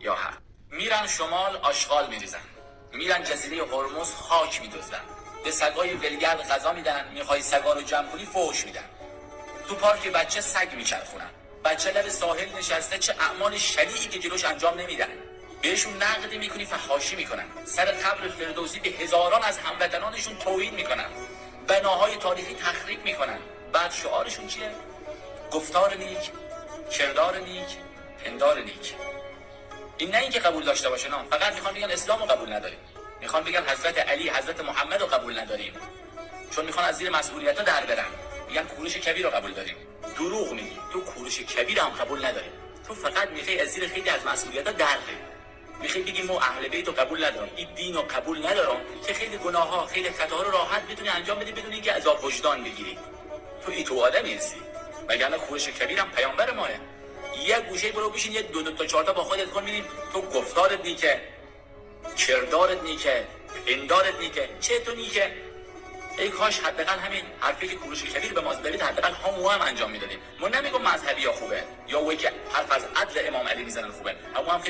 یا حق. میرن شمال آشغال میریزن، میرن جزیره هرمز خاک میدزدن، به سگای ولگرد غذا میدن، میخوای سگا رو جمع کنی فحش میدن. تو پارک بچه سگ میچرخونن، بچه لب ساحل نشسته، چه اعمال شنیعی که جلوش انجام نمیدن. بهشون نقد میکنی فحاشی میکنن، سر قبر فردوسی به هزاران از هموطنانشون توهین میکنن، بناهای تاریخی تخریب میکنن. بعد شعارشون چیه؟ گفتار نیک، کردار نیک، پندار نیک. این نه اینکه قبول داشته باشن، فقط میخوان بگن اسلام رو قبول نداریم، میخوان بگن حضرت علی، حضرت محمد رو قبول نداریم، چون میخوان از زیر مسئولیت‌ها در برن. میگن کوروش کبیر رو قبول داریم. دروغ میگی، تو کوروش کبیر هم قبول نداریم. تو فقط میخوای از زیر خیلی از مسئولیت‌ها در بری. میخوای بگی ما اهل بیت رو قبول ندارم، این دین رو قبول ندارم، که خیلی گناه‌ها، خیلی خطاها رو راحت بتونی انجام بدی بدون اینکه عذاب وجدان بگیری. تو آدمی هستی. وگرنه کوروش کبیر هم پیامبر ماه. یه گوشه برو بشین، یه دو تا چهار تا با خودت کن، ببین تو گفتارت نیکه، کردارت نیکه، پندارت نیکه، چه تو نیکه. ای کاش حداقل همین حرفی که کوروش کبیر به ما زد حداقل هم انجام میدادیم. ما نمیگم مذهبی یا خوبه یا وی که حرف از عدل امام علی میزنن خوبه، اما هم